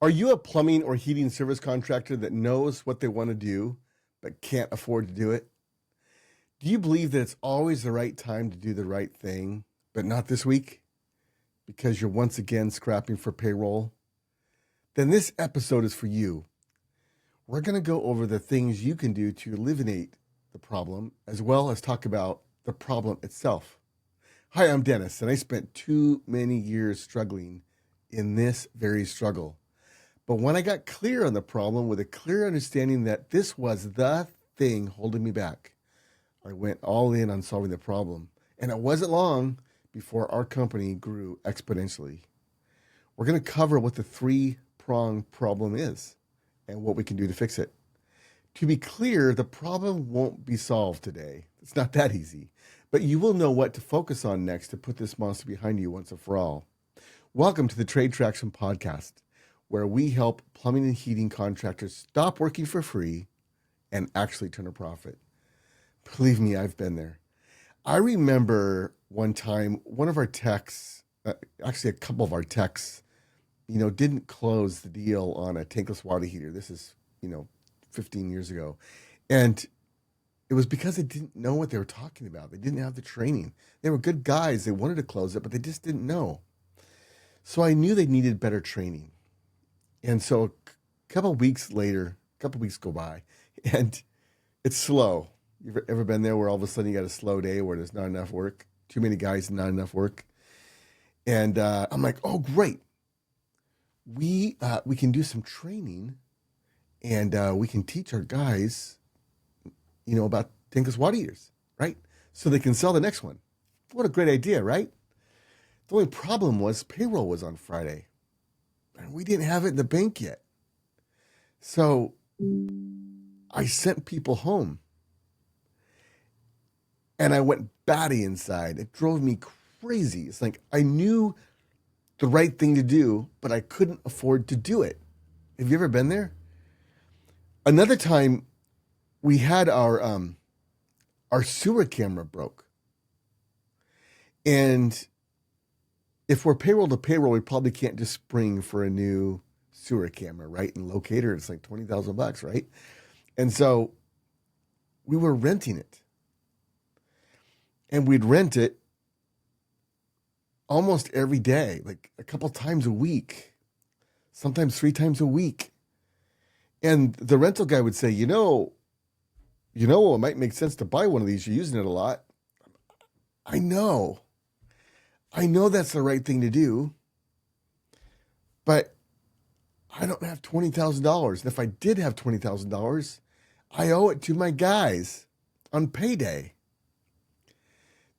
Are you a plumbing or heating service contractor that knows what they want to do but can't afford to do it? Do you believe that it's always the right time to do the right thing, but not this week because you're once again scrapping for payroll? Then this episode is for you. We're going to go over the things you can do to eliminate the problem as well as talk about the problem itself. Hi, I'm Dennis, and I spent too many years struggling in this very struggle. But when I got clear on the problem with a clear understanding that this was the thing holding me back, I went all in on solving the problem. And it wasn't long before our company grew exponentially. We're going to cover what the three-prong problem is and what we can do to fix it. To be clear, the problem won't be solved today. It's not that easy. But you will know what to focus on next to put this monster behind you once and for all. Welcome to the Trade Traction Podcast, where we help plumbing and heating contractors stop working for free and actually turn a profit. Believe me, I've been there. I remember one time one of our techs, actually a couple of our techs, didn't close the deal on a tankless water heater. This is, 15 years ago. And it was because they didn't know what they were talking about. They didn't have the training. They were good guys. They wanted to close it, but they just didn't know. So I knew they needed better training. And so a couple of weeks go by, and it's slow. You've ever been there where all of a sudden you got a slow day where there's not enough work, too many guys, not enough work? And I'm like, oh, great. We can do some training, and we can teach our guys, about tankless water heaters, right? So they can sell the next one. What a great idea, right? The only problem was payroll was on Friday. And we didn't have it in the bank yet. So I sent people home. And I went batty inside. It drove me crazy. It's like I knew the right thing to do, but I couldn't afford to do it. Have you ever been there? Another time, we had our sewer camera broke. And if we're payroll to payroll, we probably can't just spring for a new sewer camera, right? And locator, it's like $20,000, right? And so we were renting it. And we'd rent it almost every day, like a couple times a week, sometimes 3 times a week. And the rental guy would say, it might make sense to buy one of these. You're using it a lot. I know that's the right thing to do, but I don't have $20,000. And if I did have $20,000, I owe it to my guys on payday.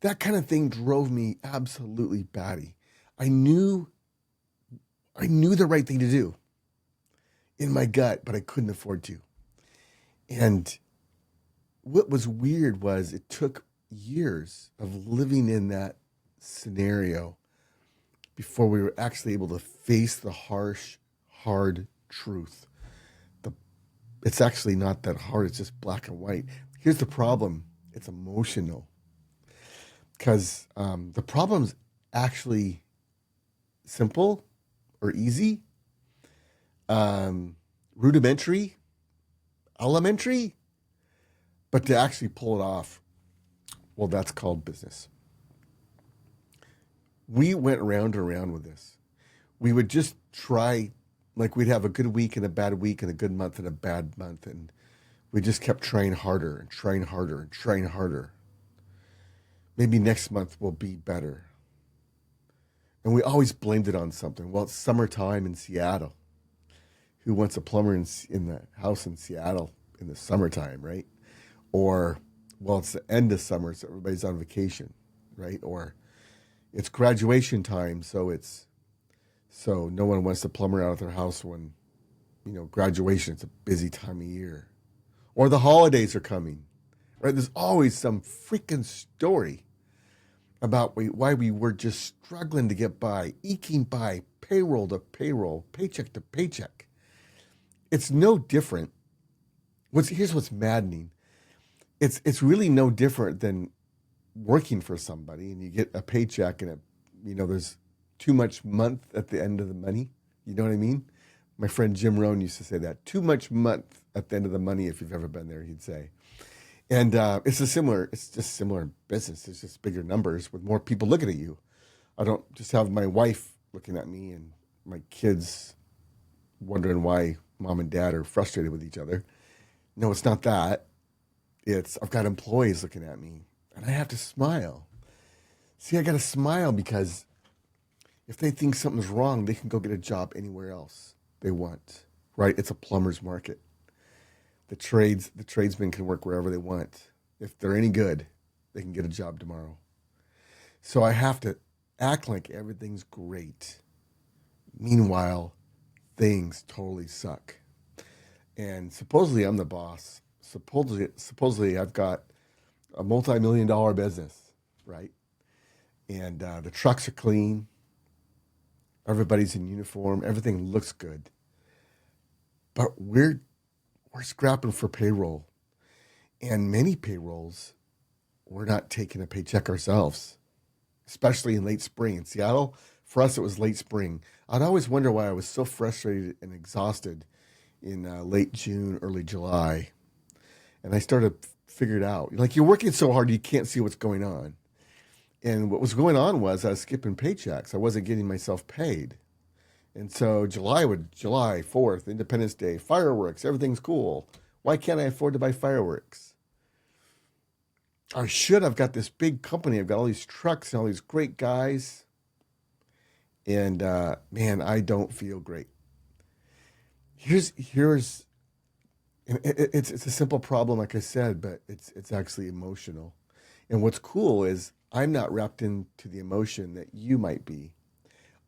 That kind of thing drove me absolutely batty. I knew the right thing to do in my gut, but I couldn't afford to. And what was weird was it took years of living in that scenario before we were actually able to face the harsh, hard truth. It's actually not that hard. It's just black and white. Here's the problem. It's emotional. Because the problem's actually simple or easy, rudimentary, elementary, but to actually pull it off, well, that's called business. We went round and round with this. We would just try, like we'd have a good week and a bad week and a good month and a bad month. And we just kept trying harder and trying harder and trying harder. Maybe next month will be better. And we always blamed it on something. Well, it's summertime in Seattle. Who wants a plumber in the house in Seattle in the summertime, right? Or, well, it's the end of summer, so everybody's on vacation, right? Or it's graduation time, so no one wants the plumber out of their house when, graduation, it's a busy time of year. Or the holidays are coming, right? There's always some freaking story about why we were just struggling to get by, eking by, payroll to payroll, paycheck to paycheck. It's no different. Here's what's maddening. It's really no different than working for somebody and you get a paycheck and there's too much month at the end of the money. You know what I mean? My friend Jim Rohn used to say that. Too much month at the end of the money, if you've ever been there, he'd say. And it's just similar in business. It's just bigger numbers with more people looking at you. I don't just have my wife looking at me and my kids wondering why mom and dad are frustrated with each other. No, it's not that. I've got employees looking at me and I have to smile. See, I got to smile because if they think something's wrong, they can go get a job anywhere else they want, right? It's a plumber's market. The tradesmen can work wherever they want. If they're any good, they can get a job tomorrow. So I have to act like everything's great. Meanwhile, things totally suck. And supposedly I'm the boss. Supposedly I've got a multi-million-dollar business, right? And the trucks are clean. Everybody's in uniform. Everything looks good. But we're scrapping for payroll. And many payrolls, we're not taking a paycheck ourselves, especially in late spring. In Seattle, for us, it was late spring. I'd always wonder why I was so frustrated and exhausted in late June, early July. And I started to figure it out. Like, you're working so hard, you can't see what's going on. And what was going on was I was skipping paychecks. I wasn't getting myself paid. And so July 4th, Independence Day, fireworks, everything's cool. Why can't I afford to buy fireworks? I should. I've got this big company. I've got all these trucks and all these great guys. And man, I don't feel great. It's a simple problem, like I said, but it's actually emotional. And what's cool is I'm not wrapped into the emotion that you might be.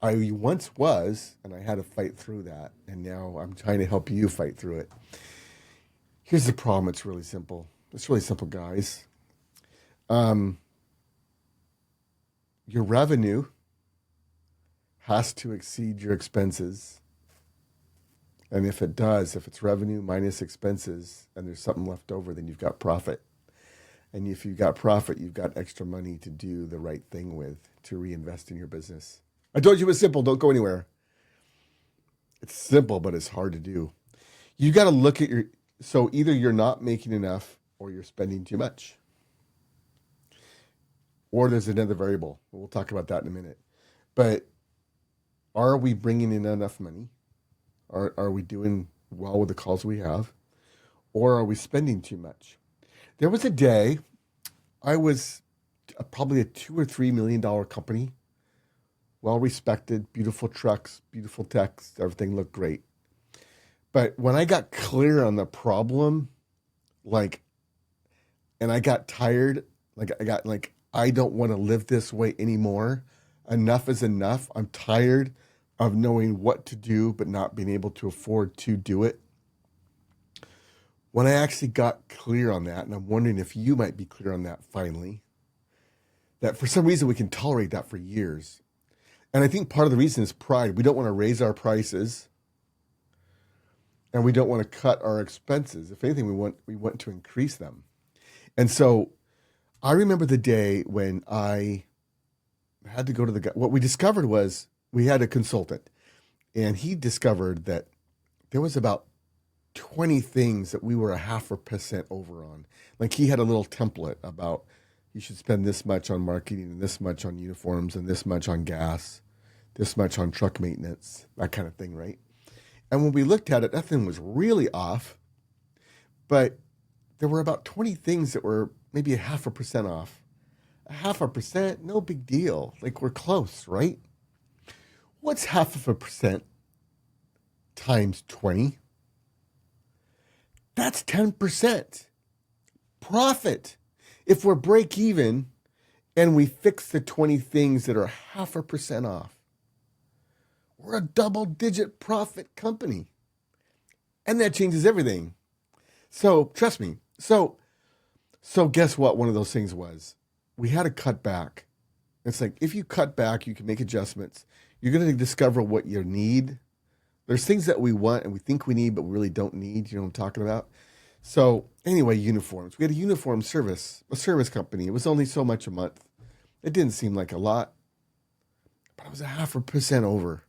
I once was, and I had to fight through that, and now I'm trying to help you fight through it. Here's the problem. It's really simple. It's really simple, guys. Your revenue has to exceed your expenses. And if it does, if it's revenue minus expenses and there's something left over, then you've got profit. And if you've got profit, you've got extra money to do the right thing with, to reinvest in your business. I told you it was simple. Don't go anywhere. It's simple, but it's hard to do. You got to look at so either you're not making enough or you're spending too much. Or there's another variable. We'll talk about that in a minute. But are we bringing in enough money? Are we doing well with the calls we have? Or are we spending too much? There was a day I was probably a $2 or $3 million company, well-respected, beautiful trucks, beautiful techs, everything looked great. But when I got clear on the problem, and I got tired, I don't want to live this way anymore. Enough is enough. I'm tired of knowing what to do, but not being able to afford to do it. When I actually got clear on that, and I'm wondering if you might be clear on that finally, that for some reason we can tolerate that for years. And I think part of the reason is pride. We don't want to raise our prices, and we don't want to cut our expenses. If anything, we want to increase them. And so I remember the day when I had to go to the guy. What we discovered was we had a consultant, and he discovered that there was about 20 things that we were 0.5% over on. Like, he had a little template about you should spend this much on marketing and this much on uniforms and this much on gas, this much on truck maintenance, that kind of thing, right? And when we looked at it, that thing was really off, but there were about 20 things that were maybe 0.5% off. 0.5%, no big deal. Like, we're close, right? What's 0.5% times 20? That's 10% profit. If we're break even and we fix the 20 things that are 0.5% off, we're a double-digit profit company. And that changes everything. So trust me. So guess what one of those things was? We had to cut back. It's like, if you cut back, you can make adjustments. You're going to discover what you need. There's things that we want and we think we need, but we really don't need. You know what I'm talking about? So anyway, uniforms. We had a uniform service, a service company. It was only so much a month. It didn't seem like a lot, but it was 0.5% over.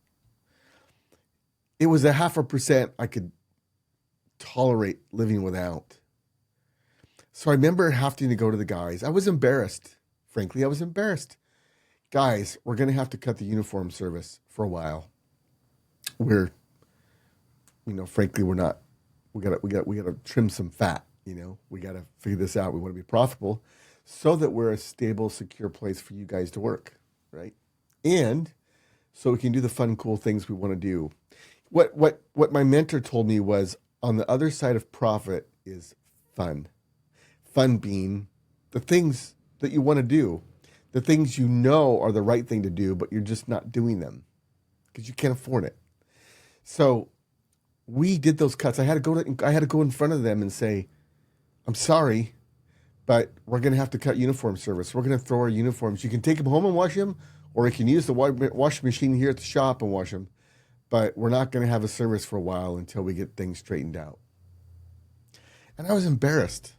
it was a 0.5% I could tolerate living without. So I remember having to go to the guys. I was embarrassed. Frankly, I was embarrassed. Guys, we're going to have to cut the uniform service for a while. Frankly, we're not. We got to trim some fat. We got to figure this out. We want to be profitable, so that we're a stable, secure place for you guys to work, right? And so we can do the fun, cool things we want to do. What my mentor told me was, on the other side of profit is fun. Fun being the things that you want to do, the things you know are the right thing to do, but you're just not doing them because you can't afford it. So we did those cuts. I had to go in front of them and say, I'm sorry, but we're going to have to cut uniform service. We're going to throw our uniforms. You can take them home and wash them, or you can use the washing machine here at the shop and wash them. But we're not going to have a service for a while until we get things straightened out. And I was embarrassed.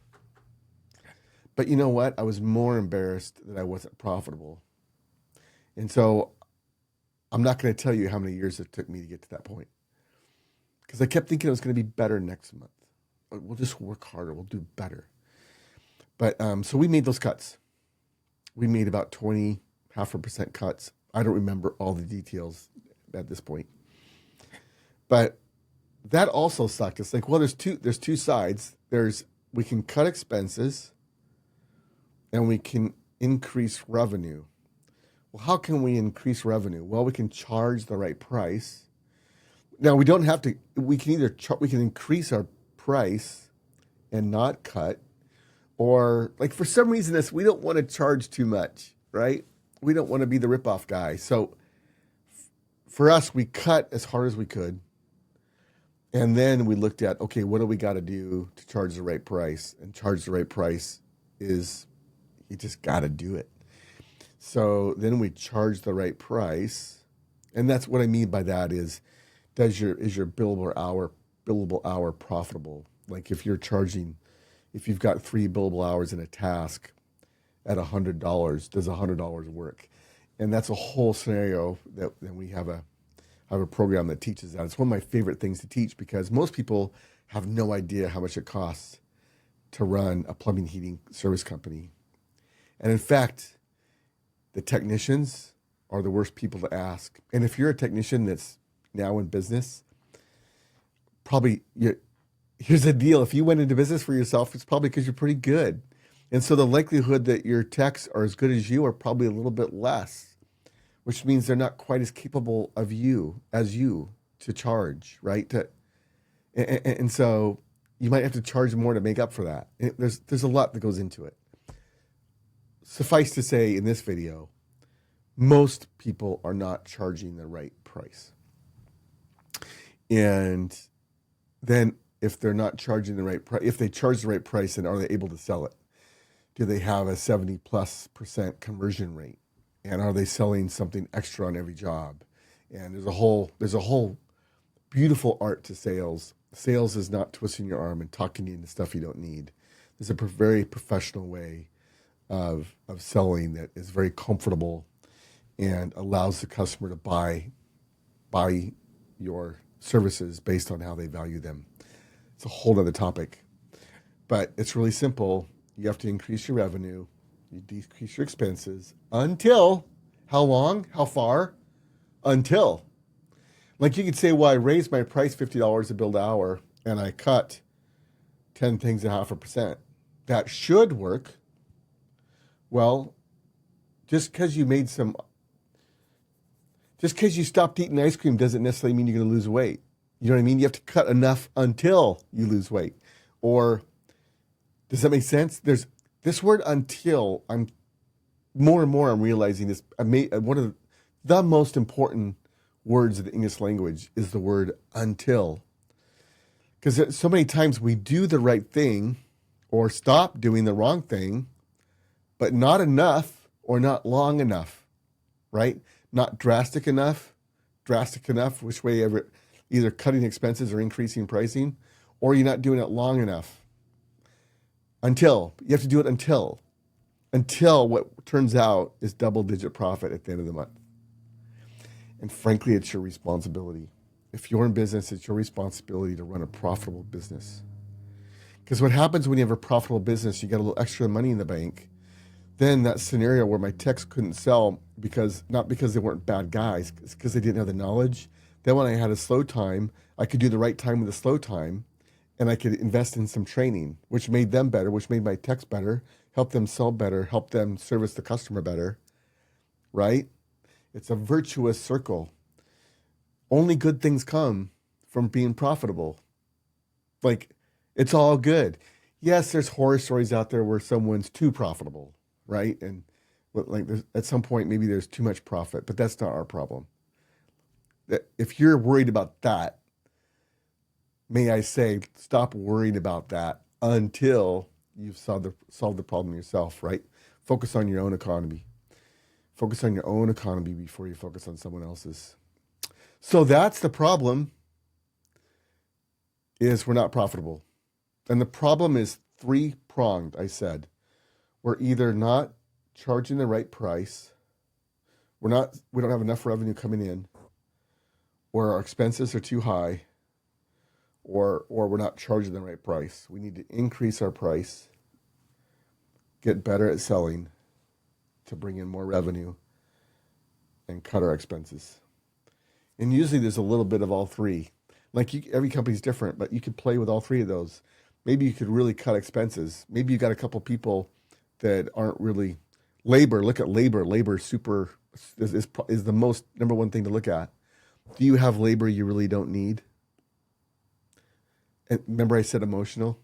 But you know what? I was more embarrassed that I wasn't profitable. And so I'm not going to tell you how many years it took me to get to that point. Because I kept thinking it was going to be better next month. We'll just work harder. We'll do better. But so we made those cuts. We made about 0.5% cuts. I don't remember all the details at this point. But that also sucked. It's like, well, there's two sides. We can cut expenses and we can increase revenue. Well, how can we increase revenue? Well, we can charge the right price. Now, we don't have to. We can increase our price and not cut, or like for some reason we don't want to charge too much, right? We don't want to be the ripoff guy. So for us, we cut as hard as we could. And then we looked at, okay, what do we got to do to charge the right price? And charge the right price is you just got to do it. So then we charge the right price. And that's what I mean by that is your billable hour profitable? Like if you've got 3 billable hours in a task at $100, does $100 work? And that's a whole scenario that we have a program that teaches that. It's one of my favorite things to teach because most people have no idea how much it costs to run a plumbing heating service company. And in fact, the technicians are the worst people to ask. And if you're a technician that's now in business, here's the deal. If you went into business for yourself, it's probably because you're pretty good. And so the likelihood that your techs are as good as you are probably a little bit less, which means they're not quite as capable of you as you to charge, right? And so you might have to charge more to make up for that. And there's a lot that goes into it. Suffice to say, in this video, most people are not charging the right price. And then if they're not charging the right price, if they charge the right price, then are they able to sell it? Do they have a 70+% conversion rate? And are they selling something extra on every job? And there's a whole beautiful art to sales. Sales is not twisting your arm and talking you into stuff you don't need. There's a very professional way of selling that is very comfortable and allows the customer to buy your services based on how they value them. It's a whole other topic, but it's really simple. You have to increase your revenue, you decrease your expenses until, how long, how far? Until, like you could say, well, I raised my price $50 a billed hour and I cut 10 things at 0.5%. That should work. Well, just because you stopped eating ice cream doesn't necessarily mean you're going to lose weight. You know what I mean? You have to cut enough until you lose weight. Or does that make sense? There's this word until. I'm realizing this. One of the most important words of the English language is the word until. Because so many times we do the right thing or stop doing the wrong thing, but not enough or not long enough, right? Not drastic enough, which way ever, either cutting expenses or increasing pricing, or you're not doing it long enough. Until, you have to do it until what turns out is double-digit profit at the end of the month. And frankly, it's your responsibility. If you're in business, it's your responsibility to run a profitable business. Because what happens when you have a profitable business, you got a little extra money in the bank. Then that scenario where my techs couldn't sell not because they weren't bad guys, it's because they didn't have the knowledge. Then when I had a slow time, I could do the right time with the slow time, and I could invest in some training, which made them better, which made my techs better, help them sell better, help them service the customer better, right? It's a virtuous circle. Only good things come from being profitable. Like, it's all good. Yes, there's horror stories out there where someone's too profitable, right? And like at some point, maybe there's too much profit, but that's not our problem. If you're worried about that, may I say, stop worrying about that until you've solved the problem yourself, right? Focus on your own economy. Focus on your own economy before you focus on someone else's. So that's the problem, is we're not profitable. And the problem is three-pronged, I said. We're either not charging the right price, we don't have enough revenue coming in, or our expenses are too high, or we're not charging the right price. We need to increase our price, get better at selling to bring in more revenue, and cut our expenses. And usually there's a little bit of all three. Every company's different, but you could play with all three of those. Maybe you could really cut expenses. Maybe you got a couple people that aren't really labor. Look at labor. Labor is the most number one thing to look at. Do you have labor you really don't need? And remember I said emotional?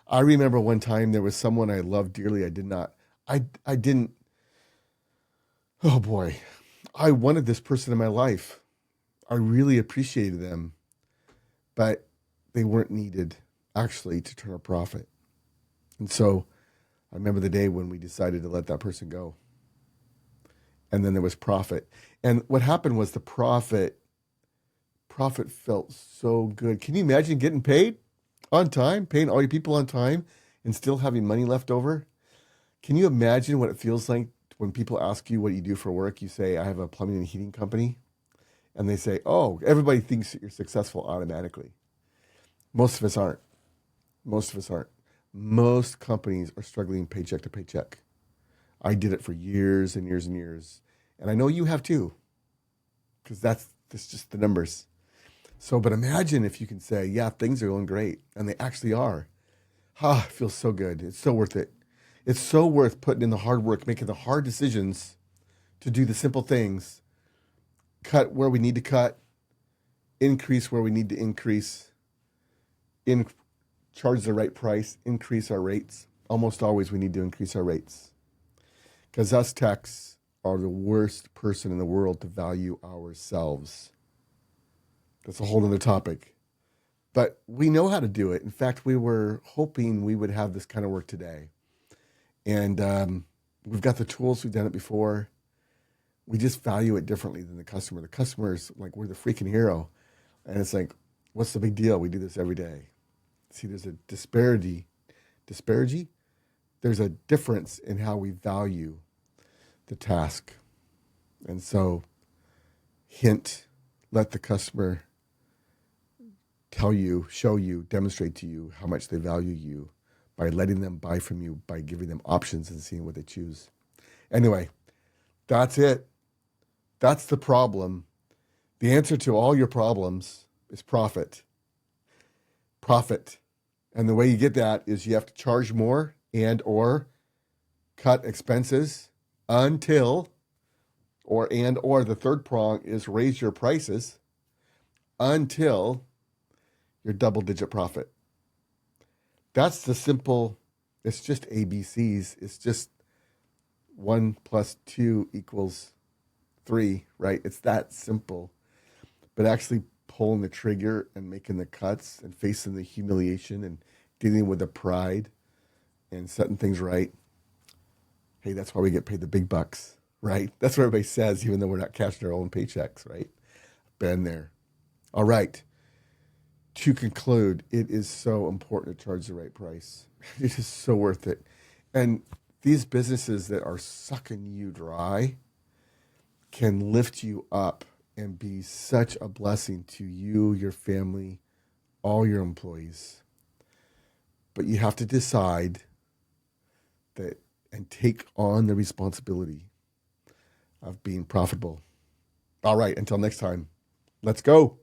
I remember one time there was someone I loved dearly. I didn't, oh boy. I wanted this person in my life. I really appreciated them, but they weren't needed actually to turn a profit. And so I remember the day when we decided to let that person go. And then there was profit. And what happened was the profit felt so good. Can you imagine getting paid on time, paying all your people on time, and still having money left over? Can you imagine what it feels like when people ask you what you do for work? You say, I have a plumbing and heating company. And they say, oh, everybody thinks that you're successful automatically. Most of us aren't. Most companies are struggling paycheck to paycheck. I did it for years and years and years. And I know you have too, because that's just the numbers. So, but imagine if you can say, yeah, things are going great. And they actually are. It feels so good. It's so worth it. It's so worth putting in the hard work, making the hard decisions to do the simple things, cut where we need to cut, increase where we need to increase, charge the right price, increase our rates. Almost always we need to increase our rates, because us techs are the worst person in the world to value ourselves. That's a whole other topic. But we know how to do it. In fact, we were hoping we would have this kind of work today. And we've got the tools. We've done it before. We just value it differently than the customer. The customer's like, we're the freaking hero. And it's like, what's the big deal? We do this every day. See, there's a disparity. There's a difference in how we value the task. And so, hint, let the customer tell you, show you, demonstrate to you how much they value you by letting them buy from you, by giving them options and seeing what they choose. Anyway, that's it. That's the problem. The answer to all your problems is profit. Profit. And the way you get that is you have to charge more and or cut expenses until, or the third prong is raise your prices until your double-digit profit. That's the simple, it's just ABCs. It's just 1 + 2 = 3, right? It's that simple. But actually pulling the trigger and making the cuts and facing the humiliation and dealing with the pride and setting things right. Hey, that's why we get paid the big bucks, right? That's what everybody says, even though we're not cashing our own paychecks, right? Been there. All right. To conclude, it is so important to charge the right price. It is so worth it. And these businesses that are sucking you dry can lift you up and be such a blessing to you, your family, all your employees. But you have to decide that and take on the responsibility of being profitable. All right, until next time, let's go.